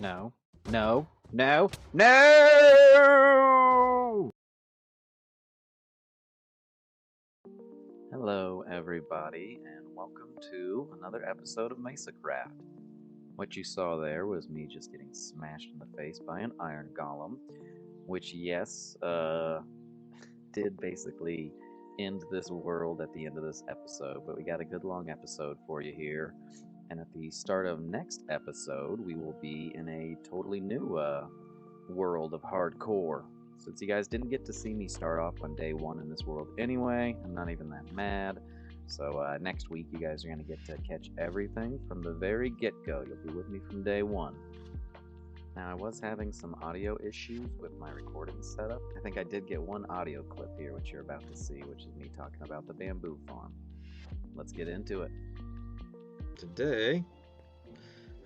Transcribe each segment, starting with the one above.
No. No. No. No! Hello, everybody, and welcome to another episode of MESACRAFT. What you saw there was me just getting smashed in the face by an iron golem, which, yes, did basically end this world at the end of this episode, but we got a good long episode for you here. And at the start of next episode, we will be in a totally new world of hardcore. Since you guys didn't get to see me start off on day one in this world anyway, I'm not even that mad. So next week, you guys are going to get to catch everything from the very get-go. You'll be with me from day one. Now, I was having some audio issues with my recording setup. I think I did get one audio clip here, which you're about to see, which is me talking about the bamboo farm. Let's get into it. Today,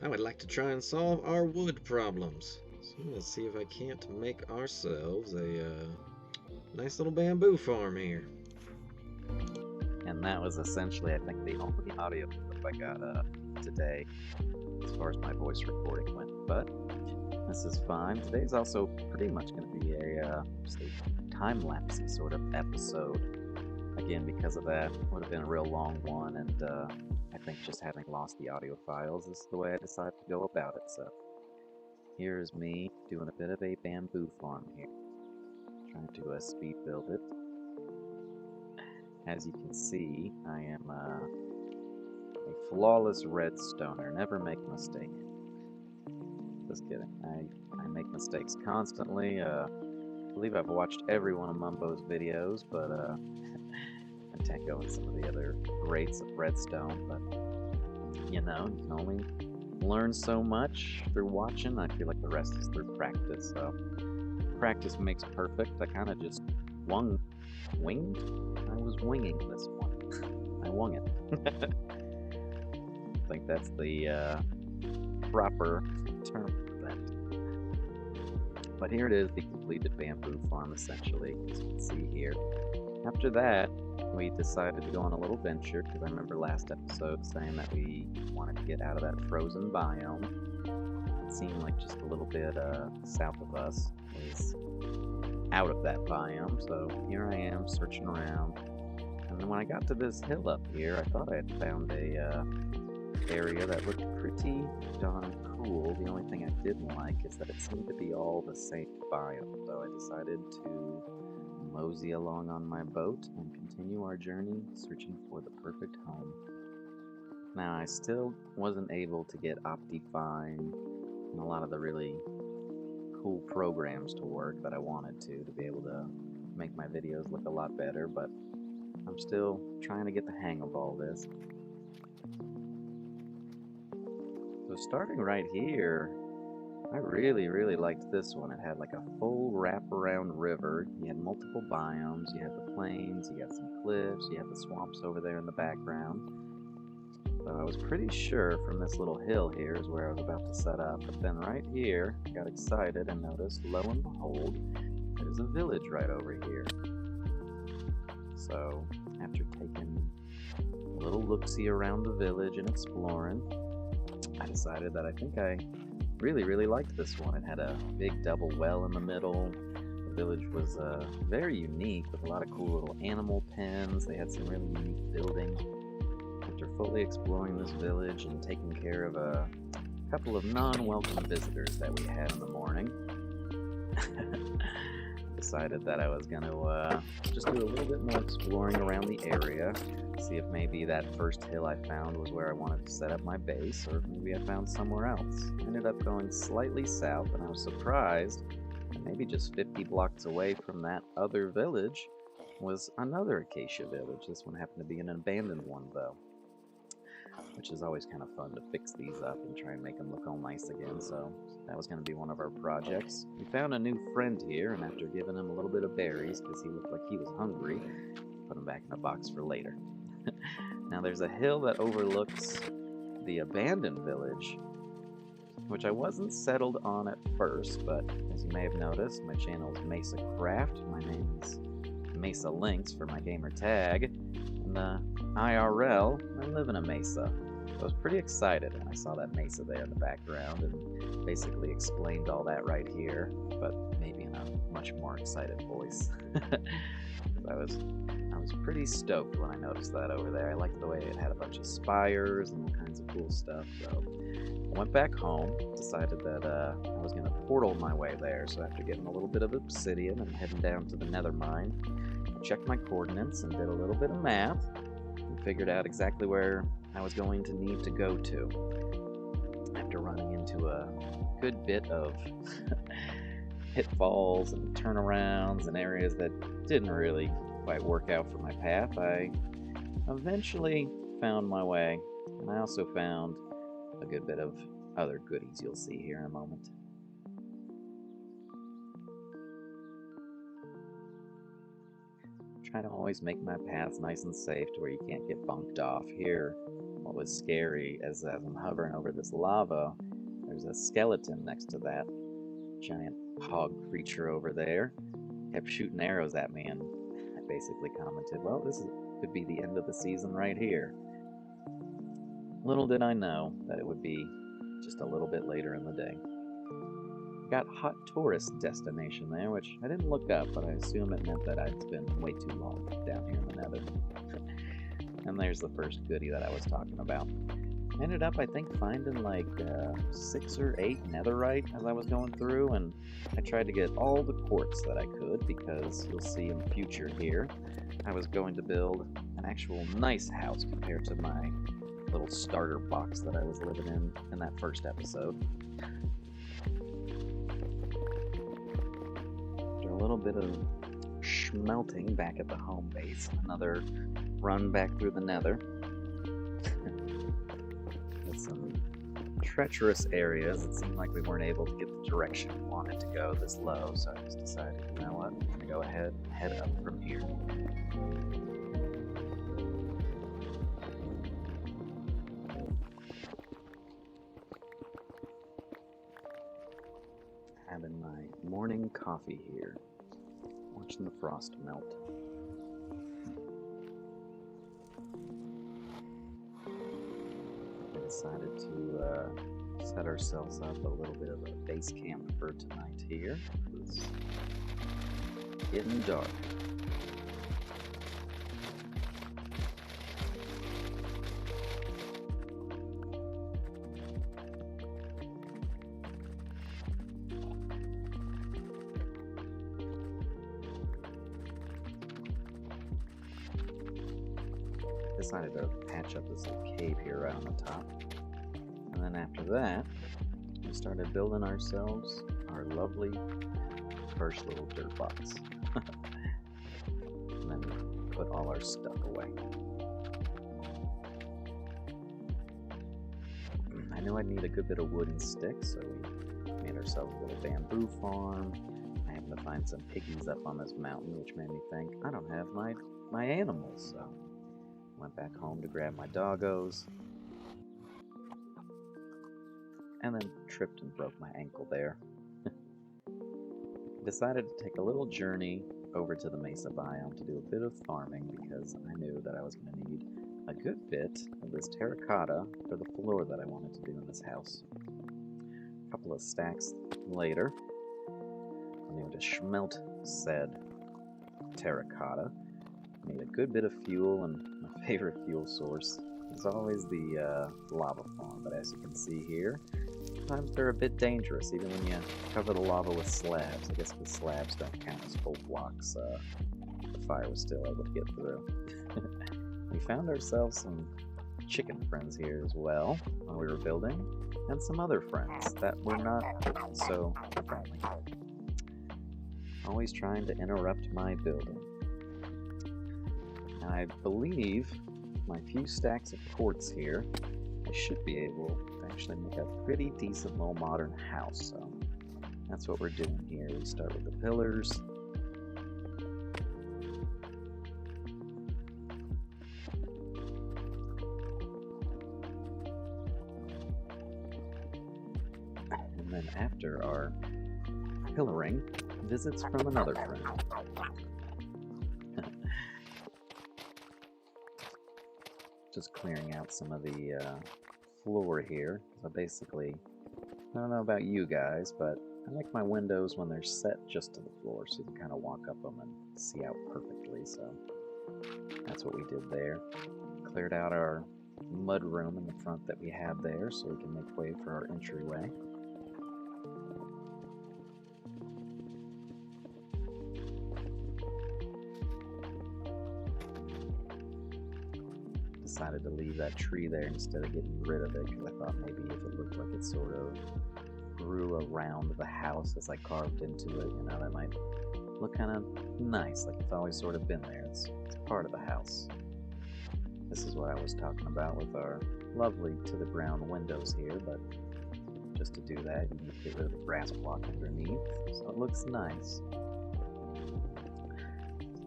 I would like to try and solve our wood problems. So let's see if I can't make ourselves a nice little bamboo farm here. And that was essentially, I think, the only audio clip I got today as far as my voice recording went. But this is fine. Today's also pretty much going to be a time-lapse sort of episode. Again, because of that, it would have been a real long one, and I think just having lost the audio files is the way I decided to go about it. So here's me doing a bit of a bamboo farm here, trying to speed build it. As you can see, I am a flawless redstoner. Never make a mistake. Just kidding. I make mistakes constantly. I believe I've watched every one of Mumbo's videos, but and Tenko and some of the other greats of redstone. But you know, you can only learn so much through watching. I feel like the rest is through practice. So practice makes perfect. I kind of just winged. I was winging this one. I wung it. I think that's the proper term for that. But here it is, the completed bamboo farm, essentially, as you can see here. After that, we decided to go on a little venture, because I remember last episode saying that we wanted to get out of that frozen biome. It seemed like just a little bit south of us was out of that biome, so here I am searching around. And then when I got to this hill up here, I thought I had found a area that looked pretty darn cool. The only thing I didn't like is that it seemed to be all the same biome, so I decided to mosey along on my boat and continue our journey searching for the perfect home. Now, I still wasn't able to get Optifine and a lot of the really cool programs to work that I wanted to be able to make my videos look a lot better, but I'm still trying to get the hang of all this. So starting right here, I really liked this one. It had like a full wraparound river. You had multiple biomes. You had the plains, you got some cliffs, you had the swamps over there in the background. So I was pretty sure from this little hill here is where I was about to set up. But then right here, I got excited and noticed, lo and behold, there's a village right over here. So after taking a little look-see around the village and exploring, I decided that I think I really liked this one. It had a big double well in the middle. The village was very unique with a lot of cool little animal pens. They had some really unique buildings. After fully exploring this village and taking care of a couple of non-welcome visitors that we had in the morning, decided that I was going to just do a little bit more exploring around the area, see if maybe that first hill I found was where I wanted to set up my base, or maybe I found somewhere else. I ended up going slightly south, and I was surprised that maybe just 50 blocks away from that other village was another acacia village. This one happened to be an abandoned one, though, which is always kind of fun to fix these up and try and make them look all nice again. So that was going to be one of our projects. We found a new friend here, and after giving him a little bit of berries because he looked like he was hungry, put him back in a box for later. Now there's a hill that overlooks the abandoned village, which I wasn't settled on at first, but as you may have noticed, my channel is MESACRAFT. My name is Mesa Links for my gamer tag, and IRL, I live in a mesa. I was pretty excited when I saw that mesa there in the background and basically explained all that right here, but maybe in a much more excited voice. I was pretty stoked when I noticed that over there. I liked the way it had a bunch of spires and all kinds of cool stuff. So I went back home, decided that I was going to portal my way there. So after getting a little bit of obsidian and heading down to the nether mine, I checked my coordinates and did a little bit of math and figured out exactly where I was going to need to go to. After running into a good bit of pitfalls and turnarounds and areas that didn't really quite work out for my path, I eventually found my way, and I also found a good bit of other goodies you'll see here in a moment. Try to always make my paths nice and safe to where you can't get bumped off. Here, what was scary as I'm hovering over this lava, there's a skeleton next to that giant hog creature over there. Kept shooting arrows at me, and I basically commented, well, could be the end of the season right here. Little did I know that it would be just a little bit later in the day. Got hot tourist destination there, which I didn't look up, but I assume it meant that I'd been way too long down here in the nether. And there's the first goodie that I was talking about. Ended up, I think, finding like 6 or 8 netherite as I was going through, and I tried to get all the quartz that I could because you'll see in the future here, I was going to build an actual nice house compared to my little starter box that I was living in that first episode. After a little bit of smelting back at the home base, another run back through the nether. With some treacherous areas, it seemed like we weren't able to get the direction we wanted to go this low, so I just decided, you know what, I'm going to go ahead and head up from here. Having my morning coffee here, watching the frost melt. Decided to set ourselves up a little bit of a base camp for tonight here. It's getting dark. Decided to patch up this little cave here right on the top. And then after that, we started building ourselves our lovely first little dirt box. And then put all our stuff away. I knew I'd need a good bit of wood and sticks, so we made ourselves a little bamboo farm. I happened to find some piggies up on this mountain, which made me think, I don't have my animals, so went back home to grab my doggos, and then tripped and broke my ankle there. Decided to take a little journey over to the mesa biome to do a bit of farming because I knew that I was going to need a good bit of this terracotta for the floor that I wanted to do in this house. A couple of stacks later, I'm able to smelt said terracotta. Made a good bit of fuel, and my favorite fuel source is always the lava farm. But as you can see here, sometimes they're a bit dangerous, even when you cover the lava with slabs. I guess the slabs don't count as full blocks. The fire was still able to get through. We found ourselves some chicken friends here as well while we were building, and some other friends that were not so friendly. Always trying to interrupt my building. I believe my few stacks of quartz here, I should be able to actually make a pretty decent little modern house. So that's what we're doing here. We start with the pillars. And then after our pillaring, visits from another friend. just clearing out some of the floor here. So basically, I don't know about you guys, but I like my windows when they're set just to the floor, so you can kind of walk up them and see out perfectly. So that's what we did there. Cleared out our mud room in the front that we had there, so we can make way for our entryway. Decided to leave that tree there instead of getting rid of it, because I thought maybe if it looked like it sort of grew around the house as I carved into it, you know, that might look kind of nice, like it's always sort of been there. It's part of the house. This is what I was talking about with our lovely to the ground windows here, but just to do that you need to get rid of the grass block underneath so it looks nice.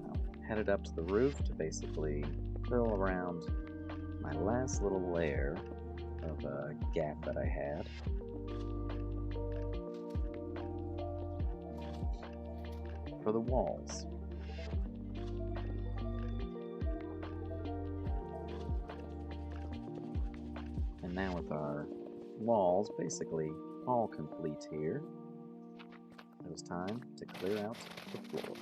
So headed up to the roof to basically fill around my last little layer of a gap that I had. For the walls. And now with our walls basically all complete here, it was time to clear out the floor.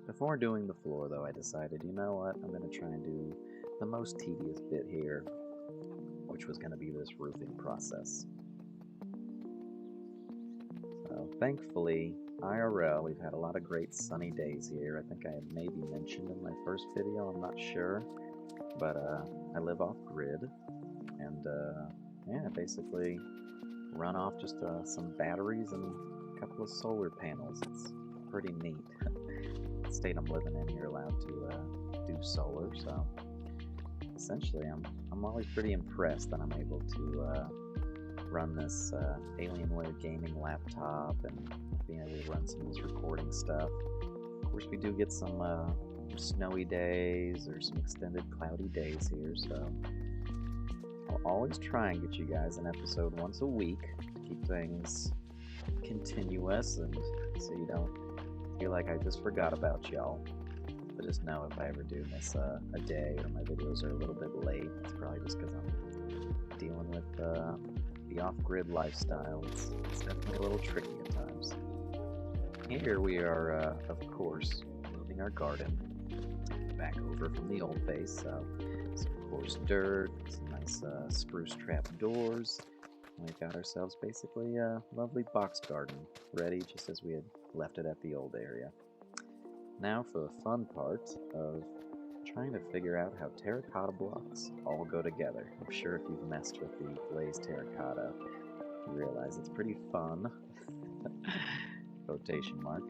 Before doing the floor though, I decided, you know what, I'm going to try and do the most tedious bit here, which was going to be this roofing process. So thankfully, IRL, we've had a lot of great sunny days here. I think I had maybe mentioned in my first video, I'm not sure, but I live off grid, and yeah, basically run off just some batteries and a couple of solar panels. It's pretty neat. The state I'm living in, you're allowed to do solar, so essentially I'm always pretty impressed that I'm able to run this Alienware gaming laptop and being able to run some of this recording stuff. Of course, we do get some snowy days or some extended cloudy days here, so I'll always try and get you guys an episode once a week to keep things continuous and so you don't feel like I just forgot about y'all. But just know if I ever do miss a day or my videos are a little bit late, it's probably just because I'm dealing with the off-grid lifestyle. It's definitely a little tricky at times. Here we are, of course, moving our garden back over from the old base. So some coarse dirt, some nice spruce trap doors. And we've got ourselves basically a lovely box garden ready just as we had left it at the old area. Now for the fun part of trying to figure out how terracotta blocks all go together. I'm sure if you've messed with the glazed terracotta, you realize it's pretty fun, quotation mark,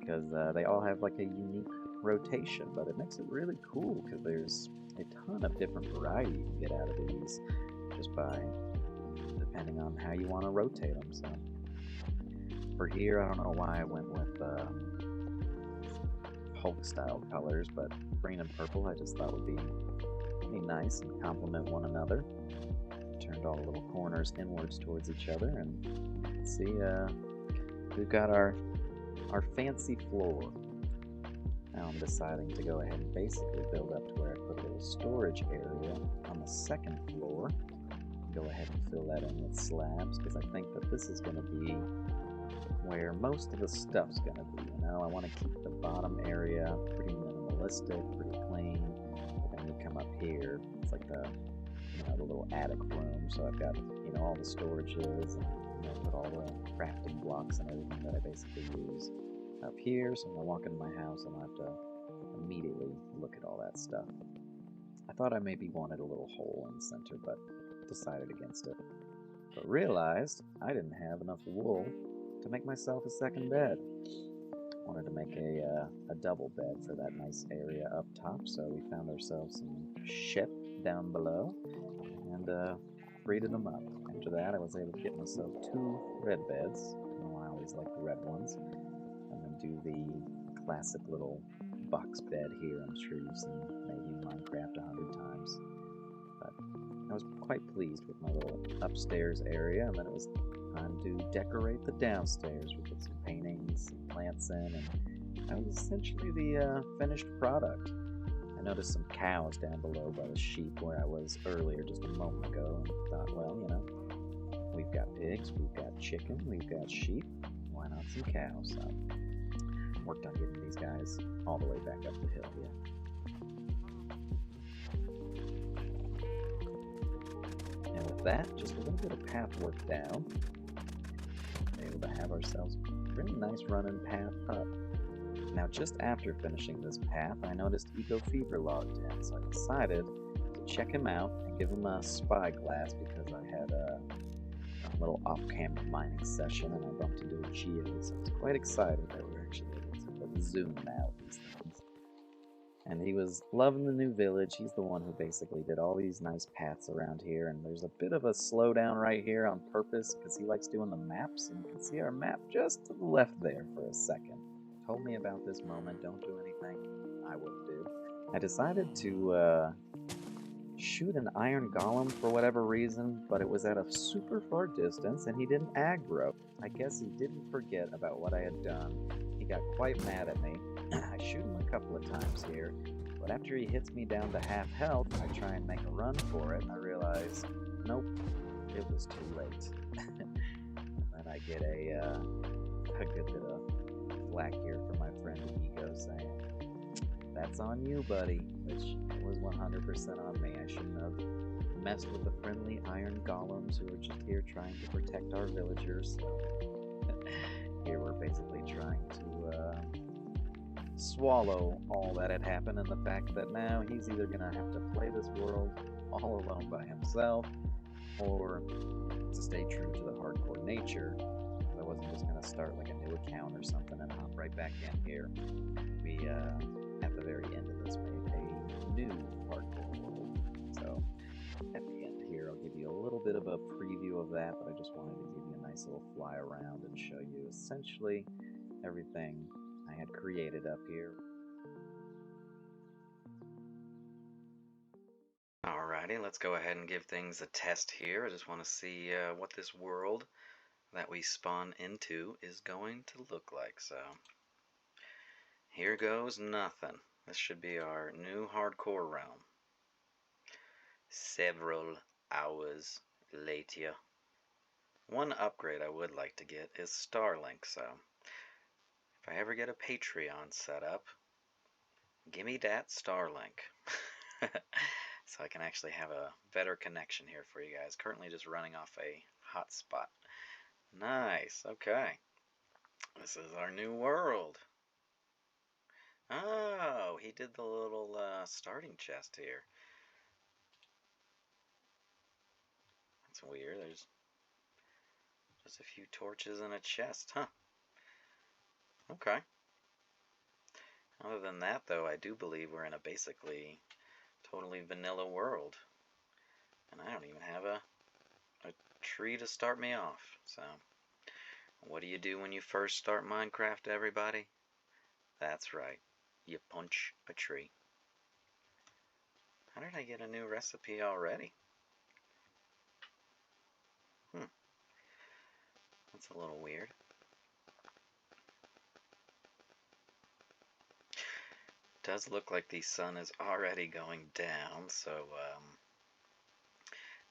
because they all have like a unique rotation, but it makes it really cool because there's a ton of different variety you can get out of these just by depending on how you want to rotate them. So for here, I don't know why I went with Hulk style colors, but green and purple I just thought would be nice and complement one another. Turned all the little corners inwards towards each other, and see, we've got our fancy floor. Now I'm deciding to go ahead and basically build up to where I put a little storage area on the second floor. Go ahead and fill that in with slabs, because I think that this is going to be where most of the stuff's going to be, you know. I want to keep the bottom area pretty minimalistic, pretty clean, but then you come up here, it's like the, you know, the little attic room, so I've got, you know, all the storages, and, you know, put all the crafting blocks and everything that I basically use up here, so when I walk into my house, I don't have to immediately look at all that stuff. I thought I maybe wanted a little hole in the center, but decided against it. But realized I didn't have enough wool to make myself a second bed. Wanted to make a double bed for that nice area up top, so we found ourselves some ship down below and braided them up. After that, I was able to get myself 2 red beds. You know, I always like the red ones. And then do the classic little box bed here. I'm sure you've seen maybe in Minecraft 100 times. But I was quite pleased with my little upstairs area, and then it was time to decorate the downstairs. We put some paintings, some plants in, and that was essentially the finished product. I noticed some cows down below by the sheep where I was earlier just a moment ago, and thought, well, you know, we've got pigs, we've got chicken, we've got sheep, why not some cows? So worked on getting these guys all the way back up the hill here. And with that, just a little bit of path work down, able to have ourselves a really nice running path up. Now, just after finishing this path, I noticed Eco Fever logged in, so I decided to check him out and give him a spyglass because I had a little off-camera mining session and I bumped into a geode, so I was quite excited that we were actually able to zoom out these things. And he was loving the new village. He's the one who basically did all these nice paths around here, and there's a bit of a slowdown right here on purpose because he likes doing the maps, and you can see our map just to the left there for a second. Told me about this moment, don't do anything, I will do. I decided to shoot an iron golem for whatever reason, but it was at a super far distance and he didn't aggro. I guess he didn't forget about what I had done. He got quite mad at me. I shoot him a couple of times here, but after he hits me down to half health, I try and make a run for it and I realize, nope, it was too late. And then I get a good bit of flack here from my friend Ego saying, that's on you, buddy, which was 100% on me. I shouldn't have messed with the friendly iron golems who are just here trying to protect our villagers. So here we're basically trying to swallow all that had happened and the fact that now he's either going to have to play this world all alone by himself or to stay true to the hardcore nature. I wasn't just going to start like a new account or something and hop right back in here. We, at the very end of this, made a new hardcore world. So at the end here, I'll give you a little bit of a preview of that, but I just wanted to give you a nice little fly around and show you essentially everything I had created up here. Alrighty, let's go ahead and give things a test here. I just want to see what this world that we spawn into is going to look like. So here goes nothing. This should be our new hardcore realm. Several hours later. One upgrade I would like to get is Starlink, so if I ever get a Patreon set up, give me that Starlink. So I can actually have a better connection here for you guys. Currently just running off a hotspot. Nice, okay. This is our new world. Oh, he did the little starting chest here. That's weird. There's just a few torches and a chest, huh? Okay. Other than that, though, I do believe we're in a basically totally vanilla world. And I don't even have a tree to start me off. So, what do you do when you first start Minecraft, everybody? That's right. You punch a tree. How did I get a new recipe already? That's a little weird. Does look like the sun is already going down, so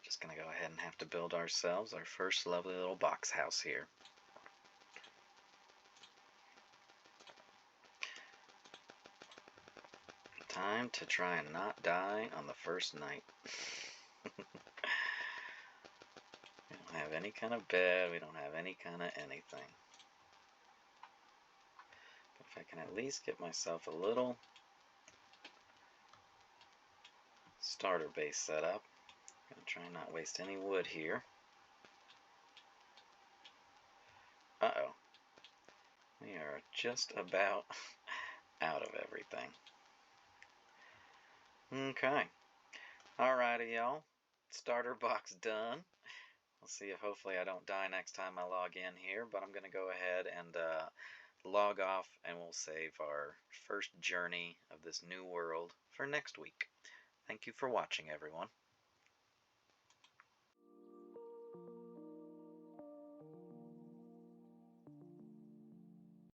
just gonna go ahead and have to build ourselves our first lovely little box house here. Time to try and not die on the first night. We don't have any kind of bed, we don't have any kind of anything. But if I can at least get myself a little starter base set up. I'm gonna try and not waste any wood here. Uh-oh. We are just about out of everything. Okay. Alrighty, y'all. Starter box done. We'll see if hopefully I don't die next time I log in here, but I'm going to go ahead and log off and we'll save our first journey of this new world for next week. Thank you for watching, everyone.